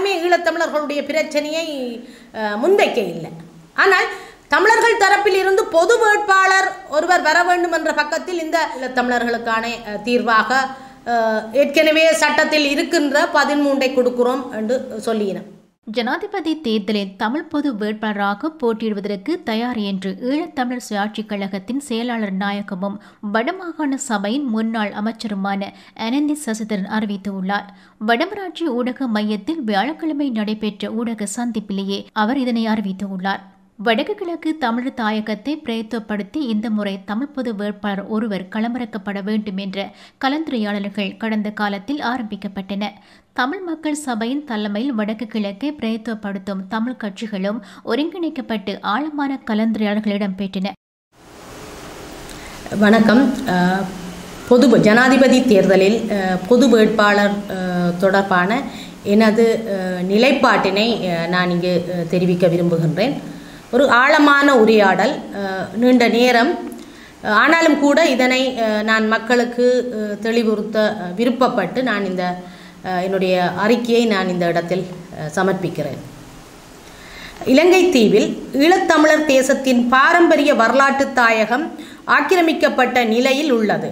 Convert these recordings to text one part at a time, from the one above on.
யாருமே ஈழத்தமிழர்களுடைய பிரச்சனையை முன்வைக்க இல்லை. ஆனால் தமிழர்கள் தரப்பில் இருந்து பொது வேட்பாளர் ஒருவர் வர வேண்டும் என்ற பக்கத்தில் இந்த ஈழத்தமிழர்களுக்கான தீர்வாக ஏற்கனவே சட்டத்தில் இருக்கின்ற 13 கொடுக்கிறோம் என்று சொல்லினோம். ஜனாதிபதி தேர்தலில் தமிழ் பொது வேட்பாளராக போட்டியிடுவதற்கு தயார் என்று ஈழத்தமிழர் சுயாட்சிக் கழகத்தின் செயலாளர் நாயகமும் வடமாகாண சபையின் முன்னாள் அமைச்சருமான அனந்தி சசிதரன் அறிவித்துள்ளார். வடமராட்சி ஊடக மையத்தில் வியாழக்கிழமை நடைபெற்ற ஊடக சந்திப்பிலேயே அவர் இதனை அறிவித்துள்ளார். வடக்கு கிழக்கு தமிழர் தாயகத்தை பிரயத்தப்படுத்தி இந்த முறை தமிழ் பொது வேட்பாளர் ஒருவர் களமிறக்கப்பட வேண்டும் என்ற கலந்துரையாடல்கள் கடந்த காலத்தில் ஆரம்பிக்கப்பட்டன. தமிழ் மக்கள் சபையின் தலைமையில் வடக்கு கிழக்கை பிரயத்தப்படுத்தும் தமிழ் கட்சிகளும் ஒருங்கிணைக்கப்பட்டு ஆழமான கலந்துரையாடல்கள் இடம்பெற்றன. வணக்கம். ஜனாதிபதி தேர்தலில் பொது வேட்பாளர் தொடர்பான எனது நிலைப்பாட்டினை நான் இங்கு தெரிவிக்க விரும்புகின்றேன். ஒரு ஆழமான உரையாடல், நீண்ட நேரம், ஆனாலும் கூட இதனை நான் மக்களுக்கு தெளிவுறுத்த விருப்பப்பட்டு நான் இந்த என்னுடைய அறிக்கையை நான் இந்த இடத்தில் சமர்ப்பிக்கிறேன். இலங்கை தீவில் ஈழத்தமிழர் தேசத்தின் பாரம்பரிய வரலாற்று தாயகம் ஆக்கிரமிக்கப்பட்ட நிலையில் உள்ளது.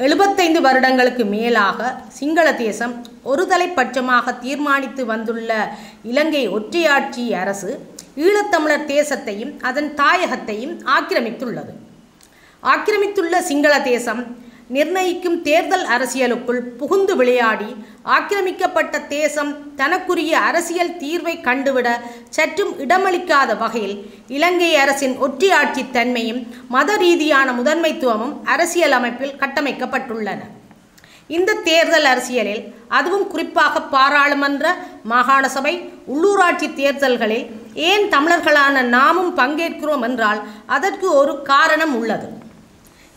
75 வருடங்களுக்கு மேலாக சிங்கள தேசம் ஒருதலைப்பட்சமாக தீர்மானித்து வந்துள்ள இலங்கை ஒற்றையாட்சி அரசு ஈழத்தமிழர் தேசத்தையும் அதன் தாயகத்தையும் ஆக்கிரமித்துள்ள சிங்கள தேசம் நிர்ணயிக்கும் தேர்தல் அரசியலுக்குள் புகுந்து விளையாடி ஆக்கிரமிக்கப்பட்ட தேசம் தனக்குரிய அரசியல் தீர்வை கண்டுவிட சற்றும் இடமளிக்காத வகையில் இலங்கை அரசின் ஒற்றையாட்சி தன்மையும் மத ரீதியான முதன்மைத்துவமும் அரசியல் அமைப்பில் கட்டமைக்கப்பட்டுள்ளன. இந்த தேர்தல் அரசியலில், அதுவும் குறிப்பாக பாராளுமன்ற, மாகாண சபை, உள்ளூராட்சி தேர்தல்களில் ஏன் தமிழர்களான நாமும் பங்கேற்கிறோம் என்றால் அதற்கு ஒரு காரணம் உள்ளது.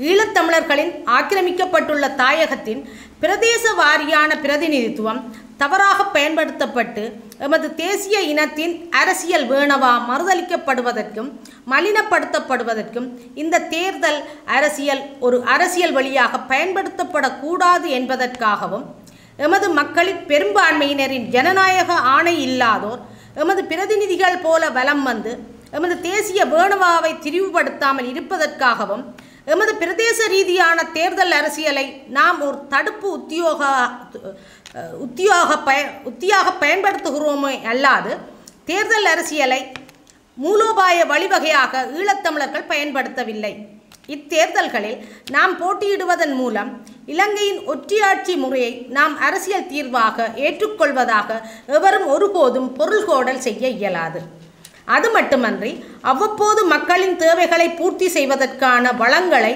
ஈழத்தமிழர்களின் ஆக்கிரமிக்கப்பட்டுள்ள தாயகத்தின் பிரதேச வாரியான பிரதிநிதித்துவம் தவறாக பயன்படுத்தப்பட்டு எமது தேசிய இனத்தின் அரசியல் வேணவா மறுதளிக்கப்படுவதற்கும் மலினப்படுத்தப்படுவதற்கும் இந்த தேர்தல் அரசியல் ஒரு அரசியல் வழியாக பயன்படுத்தப்படக்கூடாது என்பதற்காகவும், எமது மக்களின் பெரும்பான்மையினரின் ஜனநாயக ஆணை இல்லாதோர் எமது பிரதிநிதிகள் போல வலம் வந்து எமது தேசிய வேணவாவை திரிவுபடுத்தாமல் இருப்பதற்காகவும், எமது பிரதேச ரீதியான தேர்தல் அரசியலை நாம் ஒரு தடுப்பு உத்தியாக பயன்படுத்துகிறோமே அல்லாது தேர்தல் அரசியலை மூலோபாய வழிவகையாக ஈழத்தமிழர்கள் பயன்படுத்தவில்லை. இத்தேர்தல்களில் நாம் போட்டியிடுவதன் மூலம் இலங்கையின் ஒற்றையாட்சி முறையை நாம் அரசியல் தீர்வாக ஏற்றுக்கொள்வதாக எவரும் ஒருபோதும் பொருள்கோடல் செய்ய இயலாது. அது மட்டுமன்றி அவ்வப்போது மக்களின் தேவைகளை பூர்த்தி செய்வதற்கான வளங்களை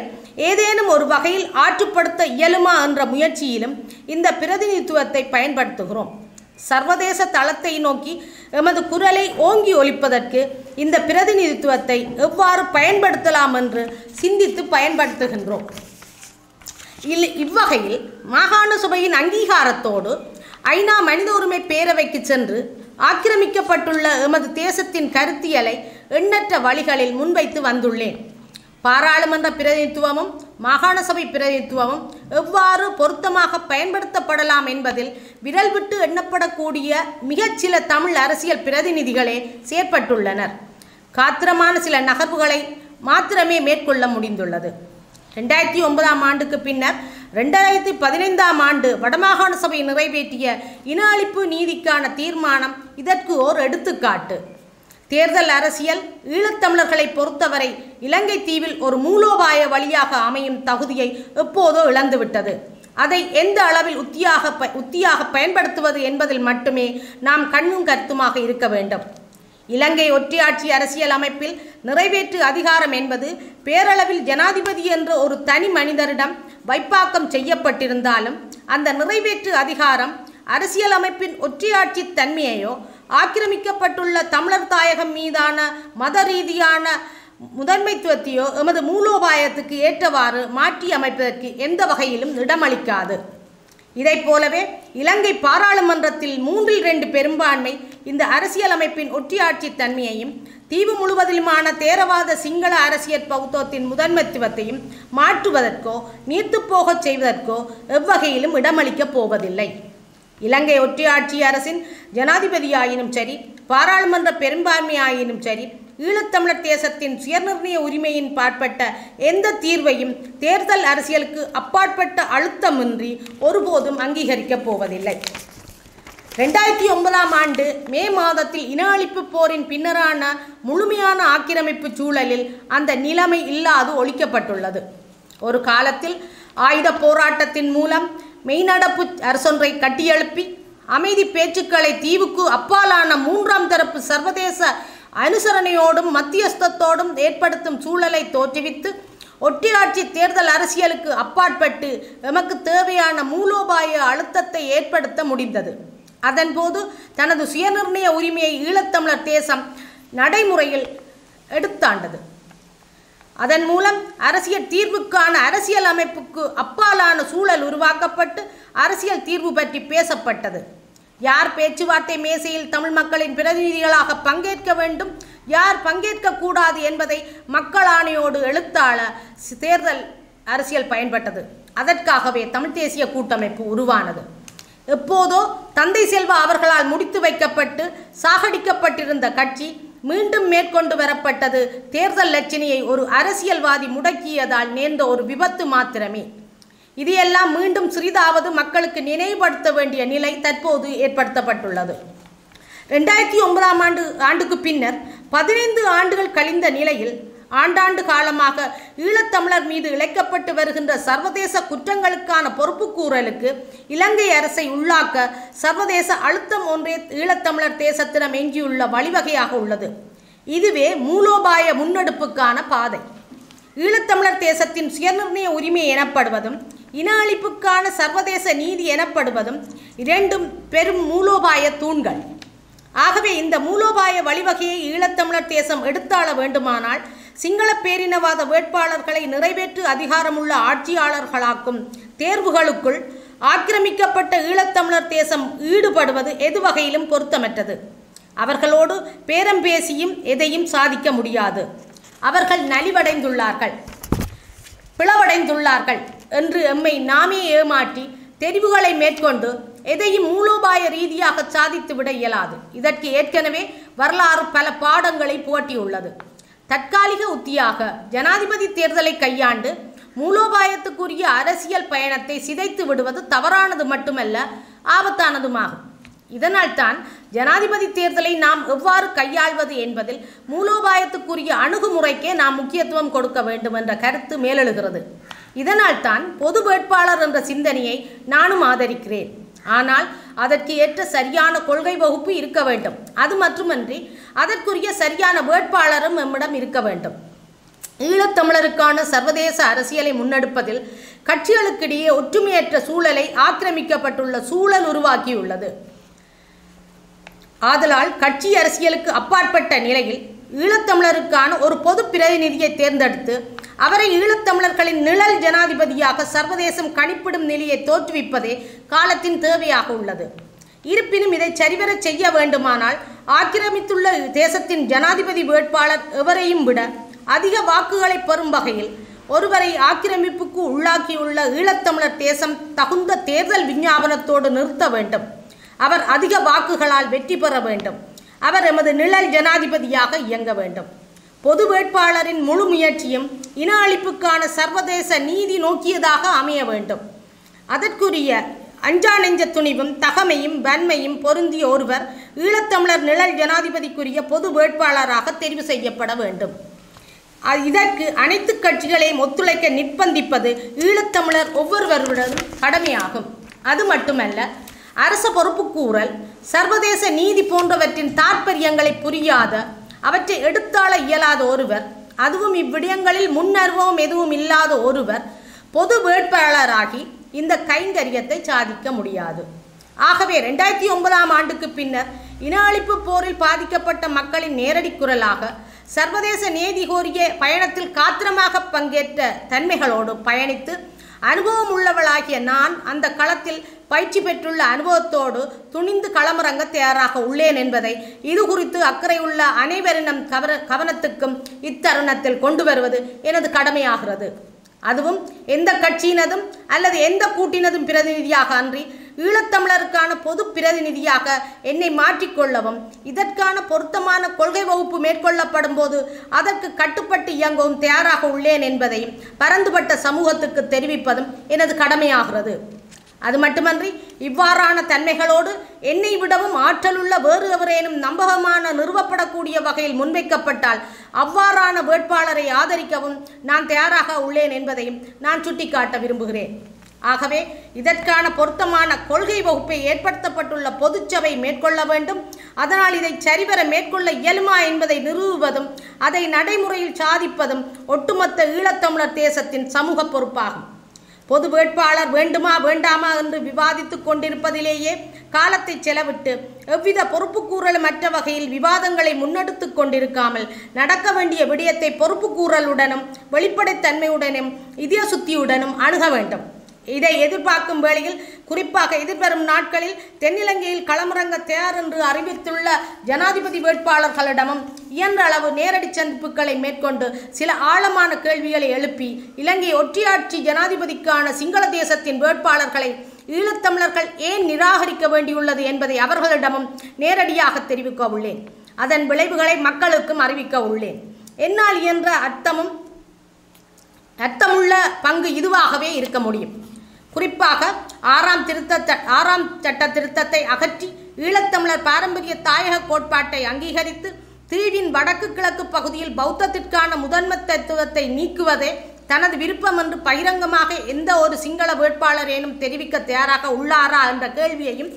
ஏதேனும் ஒரு வகையில் ஆற்றுப்படுத்த இயலுமா என்ற முயற்சியிலும் இந்த பிரதிநிதித்துவத்தை பயன்படுத்துகிறோம். சர்வதேச தளத்தை நோக்கி எமது குரலை ஓங்கி ஒலிப்பதற்கு இந்த பிரதிநிதித்துவத்தை எவ்வாறு பயன்படுத்தலாம் என்று சிந்தித்து பயன்படுத்துகின்றோம். இவ்வகையில் மாகாண சபையின் அங்கீகாரத்தோடு ஐநா மனித உரிமை பேரவைக்கு சென்று ஆக்கிரமிக்கப்பட்டுள்ள எமது தேசத்தின் கருத்தியலை எண்ணற்ற வழிகளில் முன்வைத்து வந்துள்ளேன். பாராளுமன்ற பிரதிநிதித்துவமும் மாகாண சபை பிரதிநிதித்துவமும் எவ்வாறு பொருத்தமாக பயன்படுத்தப்படலாம் என்பதில் விரல் விட்டு எண்ணப்படக்கூடிய மிகச்சில தமிழ் அரசியல் பிரதிநிதிகளே செயற்பட்டுள்ளனர். காத்திரமான சில நகர்வுகளை மாத்திரமே மேற்கொள்ள முடிந்துள்ளது. 2009ஆம் ஆண்டுக்கு பின்னர் 2015ஆம் ஆண்டு வடமாகாண சபை நிறைவேற்றிய இன அழிப்பு நீதிக்கான தீர்மானம் இதற்கு ஓர் எடுத்துக்காட்டு. தேர்தல் அரசியல் ஈழத்தமிழர்களை பொறுத்தவரை இலங்கை தீவில் ஒரு மூலோபாய வழியாக அமையும் தகுதியை எப்போதோ இழந்துவிட்டது. அதை எந்த அளவில் உத்தியாக பயன்படுத்துவது என்பதில் மட்டுமே நாம் கண்ணும் கருத்துமாக இருக்க வேண்டும். இலங்கை ஒற்றையாட்சி அரசியல் அமைப்பில் நிறைவேற்று அதிகாரம் என்பது பேரளவில் ஜனாதிபதி என்ற ஒரு தனி மனிதரிடம் வைப்பாக்கம் செய்யப்பட்டிருந்தாலும் அந்த நிறைவேற்று அதிகாரம் அரசியல் அமைப்பின் ஒற்றையாட்சி தன்மையையோ ஆக்கிரமிக்கப்பட்டுள்ள தமிழர் தாயகம் மீதான மத ரீதியான முதன்மைத்துவத்தையோ எமது மூலோபாயத்துக்கு ஏற்றவாறு மாற்றி அமைப்பதற்கு எந்த வகையிலும் இடமளிக்காது. இதை போலவே இலங்கை பாராளுமன்றத்தில் 3/2 பெரும்பான்மை இந்த அரசியல் அமைப்பின் ஒற்றையாட்சி தன்மையையும் தீவு முழுவதிலுமான தேரவாத சிங்கள அரசியல் பௌத்தத்தின் முதன்மைத்துவத்தையும் மாற்றுவதற்கோ நீர்த்துப்போகச் செய்வதற்கோ எவ்வகையிலும் இடமளிக்கப் போவதில்லை. இலங்கை ஒற்றையாட்சி அரசின் ஜனாதிபதியாயினும் சரி, பாராளுமன்ற பெரும்பான்மையாயினும் சரி, ஈழத்தமிழர் தேசத்தின் சுயநிர்ணய உரிமையின் பாற்பட்ட எந்த தீர்வையும் தேர்தல் அரசியலுக்கு அப்பாற்பட்ட அழுத்தமின்றி ஒருபோதும் அங்கீகரிக்கப் போவதில்லை. 2009ஆம் ஆண்டு மே மாதத்தில் இன அழிப்பு போரின் பின்னரான முழுமையான ஆக்கிரமிப்பு சூழலில் அந்த நிலைமை இல்லாது ஒழிக்கப்பட்டுள்ளது. ஒரு காலத்தில் ஆயுத போராட்டத்தின் மூலம் மெய்நடப்பு அரசொன்றை கட்டியெழுப்பி அமைதி பேச்சுக்களை தீவுக்கு அப்பாலான மூன்றாம் தரப்பு சர்வதேச அனுசரணையோடும் மத்தியஸ்தத்தோடும் ஏற்படுத்தும் சூழலை தோற்றுவித்து ஒற்றையாட்சி தேர்தல் அரசியலுக்கு அப்பாற்பட்டு எமக்கு தேவையான மூலோபாய அழுத்தத்தை ஏற்படுத்த முடிந்தது. அதன்போது தனது சுயநிர்ணய உரிமையை ஈழத்தமிழர் தேசம் நடைமுறையில் எடுத்தாண்டது. அதன் மூலம் அரசியல் தீர்வுக்கான அரசியல் அமைப்புக்கு அப்பாலான சூழல் உருவாக்கப்பட்டு அரசியல் தீர்வு பற்றி பேசப்பட்டது. யார் பேச்சுவார்த்தை மேசையில் தமிழ் மக்களின் பிரதிநிதிகளாக பங்கேற்க வேண்டும், யார் பங்கேற்கக்கூடாது என்பதை மக்கள் ஆணையோடு எழுத்தாள தேர்தல் அரசியல் பயன்பட்டது. அதற்காகவே தமிழ் தேசிய கூட்டமைப்பு உருவானது. எப்போதோ தந்தை செல்வா அவர்களால் முடித்து வைக்கப்பட்டு சாகடிக்கப்பட்டிருந்த கட்சி மீண்டும் மேற்கொண்டு வரப்பட்டது தேர்தல் லட்சணியை ஒரு அரசியல்வாதி முடக்கியதால் நேர்ந்த ஒரு விபத்து மாத்திரமே. இதையெல்லாம் மீண்டும் சிறிதாவது மக்களுக்கு நினைவுபடுத்த வேண்டிய நிலை தற்போது ஏற்படுத்தப்பட்டுள்ளது. 2009ஆம் ஆண்டுக்கு பின்னர் 15 ஆண்டுகள் கழிந்த நிலையில் ஆண்டாண்டு காலமாக ஈழத்தமிழர் மீது இழைக்கப்பட்டு வருகின்ற சர்வதேச குற்றங்களுக்கான பொறுப்புக்கூறலுக்கு இலங்கை அரசை உள்ளாக்க சர்வதேச அழுத்தம் ஒன்றே ஈழத்தமிழர் தேசத்திடம் எஞ்சியுள்ள வழிவகையாக உள்ளது. இதுவே மூலோபாய முன்னெடுப்புக்கான பாதை. ஈழத்தமிழர் தேசத்தின் சுயநிர்ணய உரிமை எனப்படுவதும் இன அழிப்புக்கான சர்வதேச நீதி எனப்படுவதும் இரண்டும் பெரும் மூலோபாய தூண்கள். ஆகவே இந்த மூலோபாய வழிவகையை ஈழத்தமிழர் தேசம் எடுத்தாள வேண்டுமானால் சிங்கள பேரினவாத வேட்பாளர்களை நிறைவேற்று அதிகாரமுள்ள ஆட்சியாளர்களாக்கும் தேர்வுகளுக்குள் ஆக்கிரமிக்கப்பட்ட ஈழத்தமிழர் தேசம் ஈடுபடுவது எது வகையிலும் பொருத்தமற்றது. அவர்களோடு பேரம் பேசியும் எதையும் சாதிக்க முடியாது. அவர்கள் நலிவடைந்துள்ளார்கள், பிளவடைந்துள்ளார்கள் என்று எம்மை நாமே ஏமாற்றி தெரிவுகளை மேற்கொண்டு எதையும் மூலோபாய ரீதியாக சாதித்துவிட இயலாது. இதற்கு ஏற்கனவே வரலாறு பல பாடங்களை புகட்டியுள்ளது. தற்காலிக உத்தியாக ஜனாதிபதி தேர்தலை கையாண்டு மூலோபாயத்துக்குரிய அரசியல் பயணத்தை சிதைத்து விடுவது தவறானது மட்டுமல்ல, ஆபத்தானதுமாகும். இதனால் தான் ஜனாதிபதி தேர்தலை நாம் எவ்வாறு கையாள்வது என்பதில் மூலோபாயத்துக்குரிய அணுகுமுறைக்கே நாம் முக்கியத்துவம் கொடுக்க வேண்டும் என்ற கருத்து மேலெழுகிறது. இதனால் தான் பொது வேட்பாளர் என்ற சிந்தனையை நானும் ஆதரிக்கிறேன். ஆனால் அதற்கு ஏற்ற சரியான கொள்கை வகுப்பு இருக்க வேண்டும். அது மட்டுமன்றி அதற்குரிய சரியான வேட்பாளரும் நம்மிடம் இருக்க வேண்டும். ஈழத்தமிழருக்கான சர்வதேச அரசியலை முன்னெடுப்பதில் கட்சிகளுக்கிடையே ஒற்றுமையற்ற சூழலை ஆக்கிரமிக்கப்பட்டுள்ள சூழல் உருவாக்கியுள்ளது. ஆதலால் கட்சி அரசியலுக்கு அப்பாற்பட்ட நிலையில் ஈழத்தமிழருக்கான ஒரு பொது பிரதிநிதியை தேர்ந்தெடுத்து அவரை ஈழத்தமிழர்களின் நிழல் ஜனாதிபதியாக சர்வதேசம் கணிப்பிடும் நிலையை தோற்றுவிப்பதே காலத்தின் தேவையாக உள்ளது. இருப்பினும் இதை சரிவர செய்ய வேண்டுமானால் ஆக்கிரமித்துள்ள தேசத்தின் ஜனாதிபதி வேட்பாளர் எவரையும் விட அதிக வாக்குகளை பெறும் வகையில் ஒருவரை ஆக்கிரமிப்புக்கு உள்ளாக்கியுள்ள ஈழத்தமிழர் தேசம் தகுந்த தேர்தல் விஞ்ஞாபனத்தோடு நிறுத்த வேண்டும். அவர் அதிக வாக்குகளால் வெற்றி பெற வேண்டும். அவர் எமது நிழல் ஜனாதிபதியாக இயங்க வேண்டும். பொது வேட்பாளரின் முழு முயற்சியும் இன அழிப்புக்கான சர்வதேச நீதி நோக்கியதாக அமைய வேண்டும். அதற்குரிய அஞ்சா நெஞ்ச துணிவும் தகமையும் வன்மையும் பொருந்திய ஒருவர் ஈழத்தமிழர் நிழல் ஜனாதிபதிக்குரிய பொது வேட்பாளராக தெரிவு செய்யப்பட வேண்டும். இதற்கு அனைத்து கட்சிகளையும் ஒத்துழைக்க நிர்பந்திப்பது ஈழத்தமிழர் ஒவ்வொருவருடனும் கடமையாகும். அது மட்டுமல்ல, அரச பொறுப்புக்கூறல், சர்வதேச நீதி போன்றவற்றின் தாற்பயங்களை புரியாத, அவற்றை எடுத்தாள இயலாத ஒருவர், அதுவும் இவ்விடயங்களில் முன்னர்வம் எதுவும் இல்லாத ஒருவர் பொது வேட்பாளராகி இந்த கைங்கரியத்தை சாதிக்க முடியாது. ஆகவே 2009ஆம் ஆண்டுக்கு பின்னர் இன அழிப்பு போரில் பாதிக்கப்பட்ட மக்களின் நேரடி குரலாக சர்வதேச நீதி கோரிய பயணத்தில் காத்திரமாக பங்கேற்ற தன்மைகளோடு பயணித்து அனுபவம் உள்ளவளாகிய நான் அந்த களத்தில் பயிற்சி பெற்றுள்ள அனுபவத்தோடு துணிந்து களமிறங்க தயாராக உள்ளேன் என்பதை இது குறித்து அக்கறை உள்ள அனைவரின் கவனத்துக்கும் இத்தருணத்தில் கொண்டு வருவது எனது கடமையாகிறது. அதுவும் எந்த கட்சியினதும் அல்லது எந்த கூட்டினதும் பிரதிநிதியாக அன்றி ஈழத்தமிழருக்கான பொது பிரதிநிதியாக என்னை மாற்றிக்கொள்ளவும் இதற்கான பொருத்தமான கொள்கை வகுப்பு மேற்கொள்ளப்படும் போது அதற்கு கட்டுப்பட்டு இயங்கவும் தயாராக உள்ளேன் என்பதையும் பரந்துபட்ட சமூகத்துக்கு தெரிவிப்பதும் எனது கடமையாகிறது. அது மட்டுமன்றி இவ்வாறான தன்மைகளோடு என்னை விடவும் ஆற்றலுள்ள வேறு எவரேனும் நம்பகமான நிறுவப்படக்கூடிய வகையில் முன்வைக்கப்பட்டால் அவ்வாறான வேட்பாளரை ஆதரிக்கவும் நான் தயாராக உள்ளேன் என்பதையும் நான் சுட்டிக்காட்ட விரும்புகிறேன். ஆகவே இதற்கான பொருத்தமான கொள்கை வகுப்பை ஏற்படுத்தப்பட்டுள்ள பொதுச்சபை மேற்கொள்ள வேண்டும். அதனால் இதை சரிவர மேற்கொள்ள இயலுமா என்பதை நிறுவுவதும் அதை நடைமுறையில் சாதிப்பதும் ஒட்டுமொத்த ஈழத்தமிழர் தேசத்தின் சமூக பொறுப்பாகும். பொது வேட்பாளர் வேண்டுமா வேண்டாமா என்று விவாதித்துக் கொண்டிருப்பதிலேயே காலத்தை செலவிட்டு எவ்வித பொறுப்புக்கூறலும் மற்ற வகையில் விவாதங்களை முன்னெடுத்து கொண்டிருக்காமல் நடக்க வேண்டிய விடயத்தை பொறுப்புக்கூறலுடனும் வெளிப்படைத்தன்மையுடனும் இதய சுத்தியுடனும் அணுக வேண்டும். இதை எதிர்பார்க்கும் வேளையில் குறிப்பாக எதிர்வரும் நாட்களில் தென்னிலங்கையில் களமிறங்க தயார் என்று அறிவித்துள்ள ஜனாதிபதி வேட்பாளர்களிடமும் இயன்ற அளவு நேரடி சந்திப்புகளை மேற்கொண்டு சில ஆழமான கேள்விகளை எழுப்பி இலங்கை ஒற்றையாட்சி ஜனாதிபதிக்கான சிங்கள தேசத்தின் வேட்பாளர்களை ஈழத்தமிழர்கள் ஏன் நிராகரிக்க வேண்டியுள்ளது என்பதை அவர்களிடமும் நேரடியாக தெரிவிக்க உள்ளேன். அதன் விளைவுகளை மக்களுக்கும் அறிவிக்க உள்ளேன். என்னால் என்ற அர்த்தமுள்ள பங்கு இதுவாகவே இருக்க முடியும். குறிப்பாக ஆறாம் சட்ட திருத்தத்தை அகற்றி ஈழத்தமிழர் பாரம்பரிய தாயக கோட்பாட்டை அங்கீகரித்து தீவின் வடக்கு கிழக்கு பகுதியில் பௌத்தத்திற்கான முதன்மைத்துவத்தை நீக்குவதே தனது விருப்பம் என்று பகிரங்கமாக எந்த ஒரு சிங்கள வேட்பாளரேனும் தெரிவிக்க தயாராக உள்ளாரா என்ற கேள்வியையும்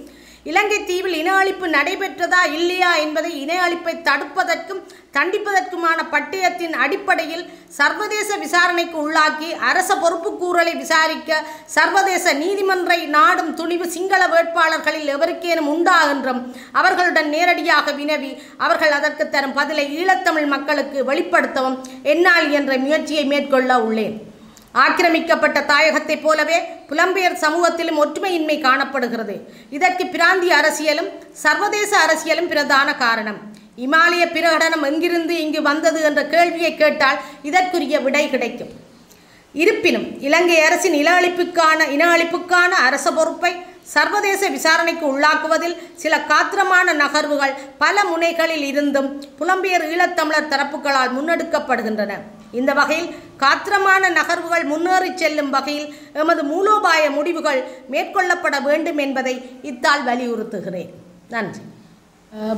இலங்கை தீவில் இன அழிப்பு நடைபெற்றதா இல்லையா என்பதை இன அழிப்பை தடுப்பதற்கும் தண்டிப்பதற்குமான பட்டயத்தின் அடிப்படையில் சர்வதேச விசாரணைக்கு உள்ளாக்கி அரச பொறுப்புக்கூறலை விசாரிக்க சர்வதேச நீதிமன்றை நாடும் துணிவு சிங்கள வேட்பாளர்களில் எவருக்கேனும் உண்டா என்றும் அவர்களுடன் நேரடியாக வினவி அவர்கள் அதற்கு தரும் பதிலை ஈழத்தமிழ் மக்களுக்கு வெளிப்படுத்தவும் என்னால் என்ற முயற்சியை மேற்கொள்ள உள்ளேன். ஆக்கிரமிக்கப்பட்ட தாயகத்தைப் போலவே புலம்பெயர் சமூகத்திலும் ஒற்றுமையின்மை காணப்படுகிறது. இதற்கு பிராந்திய அரசியலும் சர்வதேச அரசியலும் பிரதான காரணம். இமாலய பிரகடனம் எங்கிருந்து இங்கு வந்தது என்ற கேள்வியை கேட்டால் இதற்குரிய விடை கிடைக்கும். இருப்பினும் இலங்கை அரசின் இன அழிப்புக்கான அரச பொறுப்பை சர்வதேச விசாரணைக்கு உள்ளாக்குவதில் சில காத்திரமான நகர்வுகள் பல முனைகளில் இருந்தும் புலம்பெயர் ஈழத்தமிழர் தரப்புகளால் முன்னெடுக்கப்படுகின்றன. இந்த வகையில் காத்திரமான நகர்வுகள் முன்னேறி செல்லும் வகையில் எமது மூலோபாய முடிவுகள் மேற்கொள்ளப்பட வேண்டும் என்பதை இத்தால் வலியுறுத்துகிறேன். நன்றி.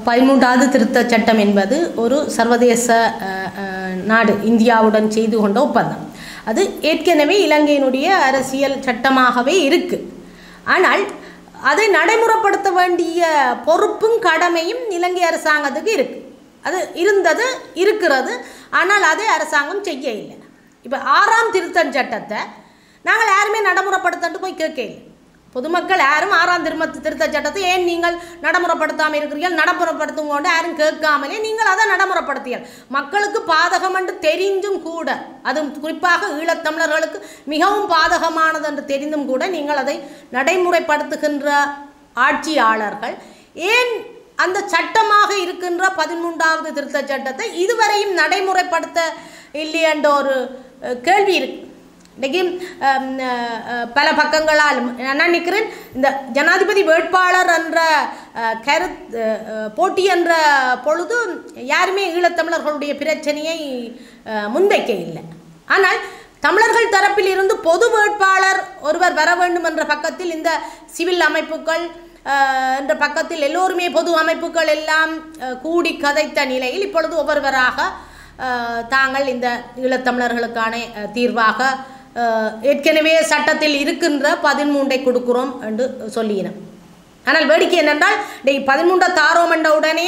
13வது திருத்தச் சட்டம் என்பது ஒரு சர்வதேச நாடு இந்தியாவுடன் செய்து கொண்ட ஒப்பந்தம். அது ஏற்கனவே இலங்கையினுடைய அரசியல் சட்டமாகவே இருக்குது. ஆனால் அதை நடைமுறைப்படுத்த வேண்டிய பொறுப்பும் கடமையும் இலங்கை அரசாங்கத்துக்கு இருக்குது. அது இருக்கிறது. ஆனால் அதை அரசாங்கம் செய்ய இல்லை. இப்போ 6ஆம் திருத்தச் சட்டத்தை நாங்கள் யாருமே நடைமுறைப்படுத்தட்டு போய் கேட்க இல்லை. பொதுமக்கள் யாரும் 6ஆம் திருத்தச் சட்டத்தை ஏன் நீங்கள் நடைமுறைப்படுத்தாமல் இருக்கிறீர்கள், நடைமுறைப்படுத்தும் கொண்டு யாரும் கேட்காமலே நீங்கள் அதை நடைமுறைப்படுத்தீர்கள். மக்களுக்கு பாதகம் என்று தெரிந்தும் கூட, அது குறிப்பாக ஈழத்தமிழர்களுக்கு மிகவும் பாதகமானது என்று தெரிந்தும் கூட நீங்கள் அதை நடைமுறைப்படுத்துகின்ற ஆட்சியாளர்கள் ஏன் அந்த சட்டமாக இருக்கின்ற 13வது திருத்தச் சட்டத்தை இதுவரையும் நடைமுறைப்படுத்த இல்லை என்ற ஒரு கேள்வி இருக்கு. இன்றைக்கி பல பக்கங்களால் நான் நினைக்கிறேன் இந்த ஜனாதிபதி வேட்பாளர் என்ற போட்டி என்ற பொழுது யாருமே ஈழத்தமிழர்களுடைய பிரச்சனையை முன்வைக்க இல்லை. ஆனால் தமிழர்கள் தரப்பில் இருந்து பொது வேட்பாளர் ஒருவர் வர வேண்டும் என்ற பக்கத்தில் இந்த சிவில் அமைப்புகள் என்ற பக்கத்தில் எல்லோருமே பொது அமைப்புகள் எல்லாம் கூடி கதைத்த நிலையில் இப்பொழுது ஒவ்வொருவராக தாங்கள் இந்த ஈழத்தமிழர்களுக்கான தீர்வாக ஏற்கனவே சட்டத்தில் இருக்கின்ற 13ஐ கொடுக்கிறோம் என்று சொல்லினோம். ஆனால் வேடிக்கை என்னென்றால் 13 தாரோம் என்ற உடனே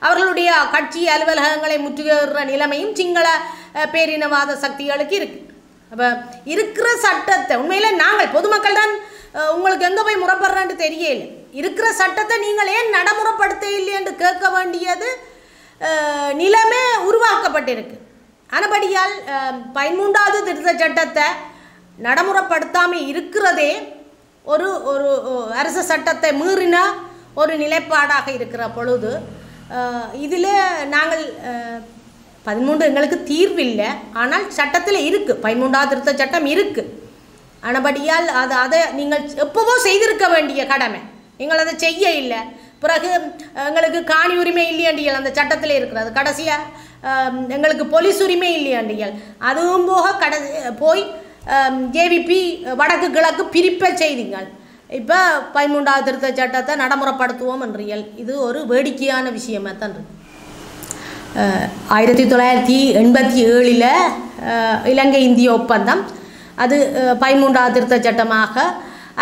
அவர்களுடைய கட்சி அலுவலகங்களை முற்றுகிற நிலைமையும் சிங்கள பேரினவாத சக்திகளுக்கு இருக்கு. அப்போ இருக்கிற சட்டத்தை உண்மையிலே நாங்கள் பொதுமக்கள் தான் உங்களுக்கு எங்கே போய் முறைப்படுறான்னு தெரியல. இருக்கிற சட்டத்தை நீங்கள் ஏன் நடைமுறைப்படுத்த இல்லை என்று கேட்க வேண்டியது நிலைமை உருவாக்கப்பட்டிருக்கு. ஆனபடியால் 13வது திருத்தச் சட்டத்தை நடைமுறைப்படுத்தாமல் இருக்கிறதே ஒரு அரச சட்டத்தை மீறின ஒரு நிலைப்பாடாக இருக்கிற பொழுது இதில் நாங்கள் 13 எங்களுக்கு தீர்வில்லை. ஆனால் சட்டத்தில் இருக்குது, 13வது திருத்தச் சட்டம் இருக்குது. ஆனபடியால் அதை நீங்கள் எப்போவோ செய்திருக்க வேண்டிய கடமை, நீங்கள் அதை செய்ய இல்லை. பிறகு எங்களுக்கு காணி உரிமை இல்லையாண்டியல் அந்த சட்டத்தில் இருக்கிறது. கடைசியாக எங்களுக்கு போலீஸ் உரிமை இல்லையாண்டியல், அதுவும் போக போய் ஜேவிபி வடக்கு கிழக்கு பிரிப்பை செய்தீங்கள். இப்போ 13வது திருத்த சட்டத்தை நடைமுறைப்படுத்துவோம் என்றியல். இது ஒரு வேடிக்கையான விஷயமாக தான் இருக்கு. 1987 இலங்கை இந்திய ஒப்பந்தம் அது 13வது திருத்த சட்டமாக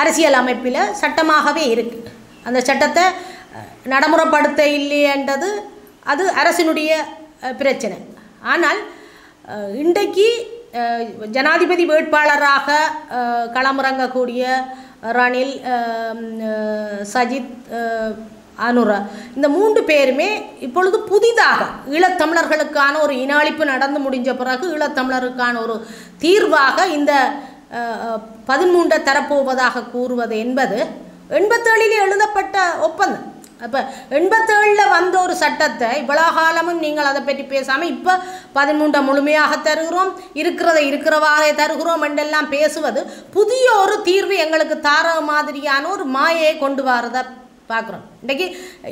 அரசியல் அமைப்பில் சட்டமாகவே இருக்குது. அந்த சட்டத்தை நடைமுறைப்படுத்த இல்லையன்றது அது அரசினுடைய பிரச்சனை. ஆனால் இன்றைக்கு ஜனாதிபதி வேட்பாளராக களமிறங்கக்கூடிய ரணில், சஜித், அனுரா இந்த 3 பேருமே இப்பொழுது புதிதாக ஈழத்தமிழர்களுக்கான ஒரு இனஅழிப்பு நடந்து முடிஞ்ச பிறகு ஈழத்தமிழருக்கான ஒரு தீர்வாக இந்த 13 தரப்போவதாக கூறுவது என்பது 87 எழுதப்பட்ட ஒப்பந்தம். அப்போ 87 வந்த ஒரு சட்டத்தை இவ்வளோ காலமும் நீங்கள் அதை பற்றி பேசாமல் இப்போ 13 முழுமையாக தருகிறோம், இருக்கிறவாறே தருகிறோம் என்றெல்லாம் பேசுவது புதிய ஒரு தீர்வு எங்களுக்கு தார மாதிரியான ஒரு மாயையை கொண்டு வரதை பார்க்குறோம். இன்றைக்கி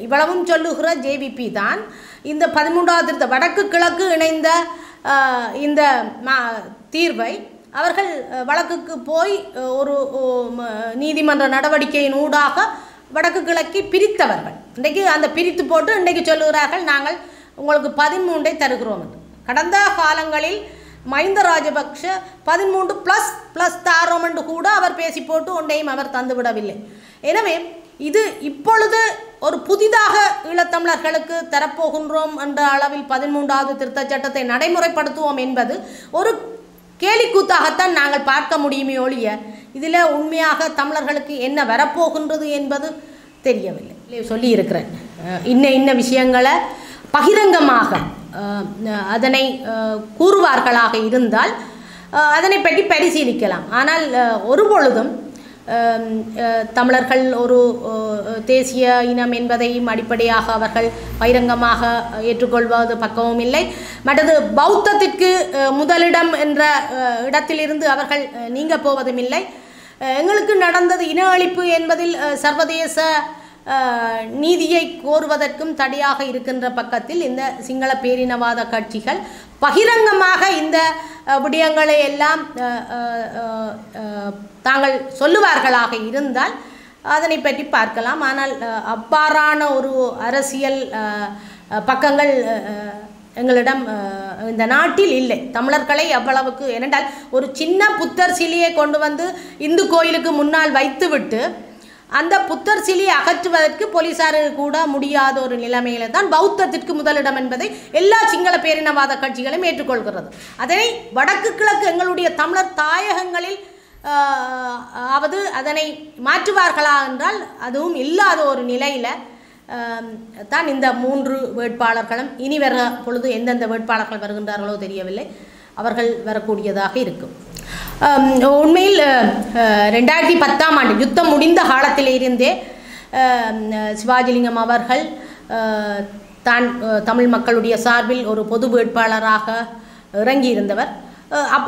இவ்வளவும் சொல்லுகிற ஜேவிபி தான் இந்த 13வது வடக்கு கிழக்கு இணைந்த இந்த தீர்வை அவர்கள் வழக்குக்கு போய் ஒரு நீதிமன்ற நடவடிக்கையின் ஊடாக வடக்கு கிழக்கை பிரித்தவர்கள். இன்றைக்கு அந்த பிரித்து போட்டு இன்றைக்கு சொல்லுகிறார்கள் நாங்கள் உங்களுக்கு 13 தருகிறோம் என்று. கடந்த காலங்களில் மஹிந்த ராஜபக்ஷ 13++ தாரோம் என்று கூட அவர் பேசி போட்டு ஒன்றையும் அவர் தந்துவிடவில்லை. எனவே இது இப்பொழுது ஒரு புதிதாக ஈழத்தமிழர்களுக்கு தரப்போகின்றோம் என்ற அளவில் 13வது திருத்த சட்டத்தை நடைமுறைப்படுத்துவோம் என்பது ஒரு கேலிக்கூத்தாகத்தான் நாங்கள் பார்க்க முடியுமே ஒழிய இதில் உண்மையாக தமிழர்களுக்கு என்ன வரப்போகின்றது என்பது தெரியவில்லை. சொல்லியிருக்கிறேன், இன்ன விஷயங்களை பகிரங்கமாக அதனை கூறுவார்களாக இருந்தால் அதனை பற்றி பரிசீலிக்கலாம். ஆனால் ஒரு பொழுதும் தமிழர்கள் ஒரு தேசிய இனம் என்பதையும் அடிப்படையாக அவர்கள் பகிரங்கமாக ஏற்றுக்கொள்வது பக்கமும் இல்லை. மற்றது பௌத்தத்திற்கு முதலிடம் என்ற இடத்திலிருந்து அவர்கள் நீங்க போவதும் இல்லை. எங்களுக்கு நடந்தது இன அழிப்பு என்பதில் சர்வதேச நீதியை கோருவதற்கும் தடையாக இருக்கின்ற பக்கத்தில் இந்த சிங்கள பேரினவாத கட்சிகள் பகிரங்கமாக இந்த விடயங்களை எல்லாம் தாங்கள் சொல்லுவார்களாக இருந்தால் அதனை பற்றி பார்க்கலாம். ஆனால் அவ்வாறான ஒரு அரசியல் பக்கங்கள் எங்களிடம் இந்த நாட்டில் இல்லை. தமிழர்களை அவ்வளவுக்கு ஏனென்றால் ஒரு சின்ன புத்தர் சிலையை கொண்டு வந்து இந்து கோயிலுக்கு முன்னால் வைத்துவிட்டு அந்த புத்தர் சிலையை அகற்றுவதற்கு போலீசாரு கூட முடியாத ஒரு நிலைமையில தான் பௌத்தத்திற்கு முதலிடம் என்பதை எல்லா சிங்கள பேரினவாத கட்சிகளும் ஏற்றுக்கொள்கிறது. அதனை வடக்கு கிழக்கு எங்களுடைய தமிழர் தாயகங்களில் அதனை மாற்றுவார்களா என்றால் அதுவும் இல்லாத ஒரு நிலையில் தான் இந்த 3 வேட்பாளர்களும் இனி வர பொழுது எந்தெந்த வேட்பாளர்கள் வருகின்றார்களோ தெரியவில்லை, அவர்கள் வரக்கூடியதாக இருக்கும். உண்மையில் 2010ஆம் ஆண்டு யுத்தம் முடிந்த காலத்திலிருந்தே சிவாஜிலிங்கம் அவர்கள் தான் தமிழ் மக்களுடைய சார்பில் ஒரு பொது வேட்பாளராக இறங்கியிருந்தவர்.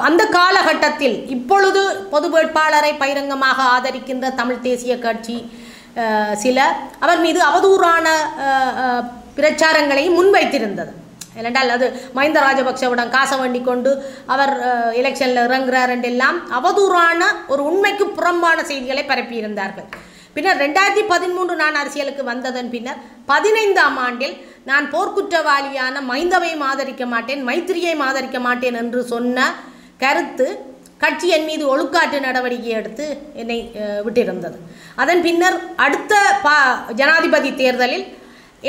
அந்த காலகட்டத்தில் இப்பொழுது பொது வேட்பாளரை பகிரங்கமாக ஆதரிக்கின்ற தமிழ் தேசிய கட்சி சில அவர் மீது அவதூறான பிரச்சாரங்களையும் முன்வைத்திருந்தது. ஏனென்றால் அது மஹிந்த ராஜபக்ஷவிடம் காசை வண்டி கொண்டு அவர் எலெக்ஷனில் இறங்குறார் என்றெல்லாம் அவதூறான ஒரு உண்மைக்கு புறம்பான செய்திகளை பரப்பியிருந்தார்கள். பின்னர் 2013 நான் அரசியலுக்கு வந்ததன் பின்னர் 15ஆம் ஆண்டில் நான் போர்க்குற்றவாளியான மஹிந்தவையும் ஆதரிக்க மாட்டேன், மைத்திரியை ஆதரிக்க மாட்டேன் என்று சொன்ன கருத்து கட்சி என் மீது ஒழுக்காற்று நடவடிக்கை எடுத்து என்னை விட்டிருந்தது. அதன் பின்னர் அடுத்த ஜனாதிபதி தேர்தலில்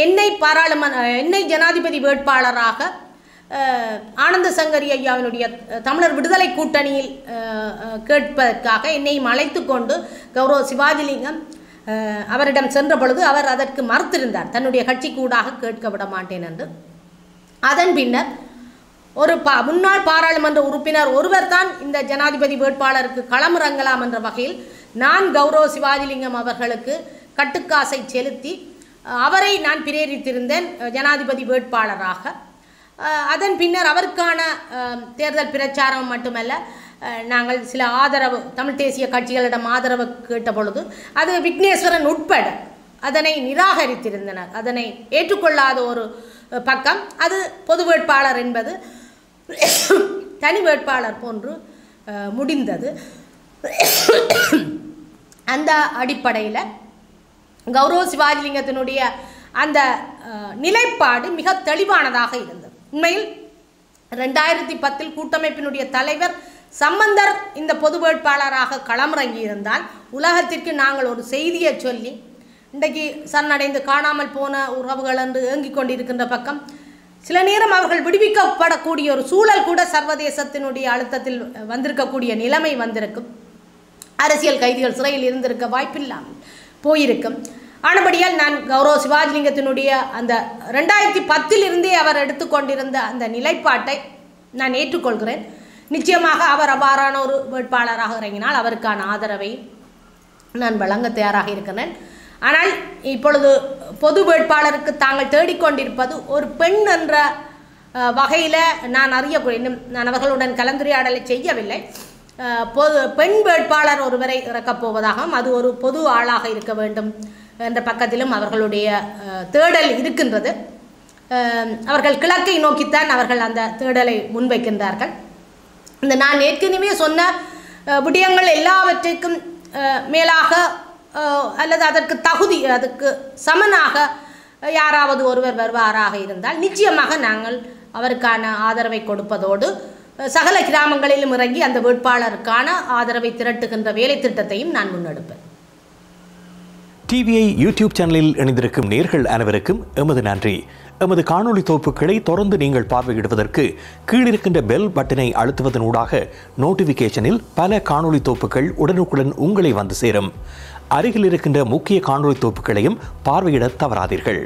என்னை ஜனாதிபதி வேட்பாளராக ஆனந்த சங்கரி ஐயாவினுடைய தமிழர் விடுதலை கூட்டணியில் கேட்பதற்காக என்னையும் அழைத்து கொண்டு கௌரவ சிவாஜிலிங்கம் அவரிடம் சென்ற பொழுது அவர் அதற்கு மறுத்திருந்தார், தன்னுடைய கட்சி கூடாக கேட்க விட மாட்டேன் என்று. அதன் பின்னர் ஒரு முன்னாள் பாராளுமன்ற உறுப்பினர் ஒருவர் தான் இந்த ஜனாதிபதி வேட்பாளருக்கு களமிறங்கலாம் என்ற வகையில் நான் கௌரவ சிவாஜிலிங்கம் அவர்களுக்கு கட்டுக்காசை செலுத்தி அவரை நான் பிரேரித்திருந்தேன் ஜனாதிபதி வேட்பாளராக. அதன் பின்னர் அவருக்கான தேர்தல் பிரச்சாரம் மட்டுமல்ல, நாங்கள் சில ஆதரவு தமிழ் தேசிய கட்சிகளிடம் ஆதரவு கேட்ட பொழுது அது விக்னேஸ்வரன் உட்பட அதனை நிராகரித்திருந்தனர். அதனை ஏற்றுக்கொள்ளாத ஒரு பக்கம் அது பொது வேட்பாளர் என்பது தனி வேட்பாளர் போன்று முடிந்தது. அந்த அடிப்படையில் கௌரவ சிவாஜிலிங்கத்தினுடைய அந்த நிலைப்பாடு மிக தெளிவானதாக இருந்தது. உண்மையில் 2010 கூட்டமைப்பினுடைய தலைவர் சம்பந்தர் இந்த பொது வேட்பாளராக களமிறங்கி இருந்தால் உலகத்திற்கு நாங்கள் ஒரு செய்தியை சொல்லி இன்றைக்கு சரணடைந்து காணாமல் போன உறவுகள் என்று ஏங்கிக் கொண்டிருக்கின்ற பக்கம் சில நேரம் அவர்கள் விடுவிக்கப்படக்கூடிய ஒரு சூழல் கூட சர்வதேசத்தினுடைய அழுத்தத்தில் வந்திருக்கக்கூடிய நிலைமை வந்திருக்கும். அரசியல் கைதிகள் சிறையில் இருந்திருக்க வாய்ப்பில்லாமல் போயிருக்கும். ஆனபடியால் நான் கௌரவ சிவாஜிலிங்கத்தினுடைய அந்த 2010 அவர் எடுத்துக்கொண்டிருந்த அந்த நிலைப்பாட்டை நான் ஏற்றுக்கொள்கிறேன். நிச்சயமாக அவர் அவ்வாறான ஒரு வேட்பாளராக இறங்கினால் அவருக்கான ஆதரவை நான் வழங்க தயாராக இருக்கிறேன். ஆனால் இப்பொழுது பொது வேட்பாளருக்கு தாங்கள் தேடிக்கொண்டிருப்பது ஒரு பெண் என்ற வகையில் நான் நான் அவர்களுடன் கலந்துரையாடலை செய்யவில்லை. பெண் வேட்பாளர் ஒருவரை இறக்கப் போவதாகவும் அது ஒரு பொது ஆளாக இருக்க வேண்டும் என்ற பக்கத்திலும் அவர்களுடைய தேடல் இருக்கின்றது. அவர்கள் கிழக்கை நோக்கித்தான் அவர்கள் அந்த தேடலை முன்வைக்கின்றார்கள். இந்த நான் ஏற்கனவே சொன்ன விடயங்கள் எல்லாவற்றுக்கும் மேலாக அல்லது அதற்கு சமனாக யாராவது ஒருவர் வருவாராக இருந்தால் நிச்சயமாக நாங்கள் அவருக்கான ஆதரவை கொடுப்பதோடு சகல கிராமங்களிலும் இறங்கி அந்த வேட்பாளருக்கான ஆதரவை திரட்டுகின்ற வேலை திட்டத்தையும் நான் முன்னெடுப்பேன். டிவிஐ யூடியூப் சேனலில் இணைந்திருக்கும் நேயர்கள் அனைவருக்கும் எமது நன்றி. எமது காணொளி தொகுப்புகளை தொடர்ந்து நீங்கள் பார்வையிடுவதற்கு கீழிருக்கின்ற பெல் பட்டனை அழுத்துவதனூடாக நோட்டிபிகேஷனில் பல காணொளி தொகுப்புகள் உடனுக்குடன் உங்களை வந்து சேரும். அருகில் இருக்கின்ற முக்கிய காணொளி தொகுப்புகளையும் பார்வையிட தவறாதீர்கள்.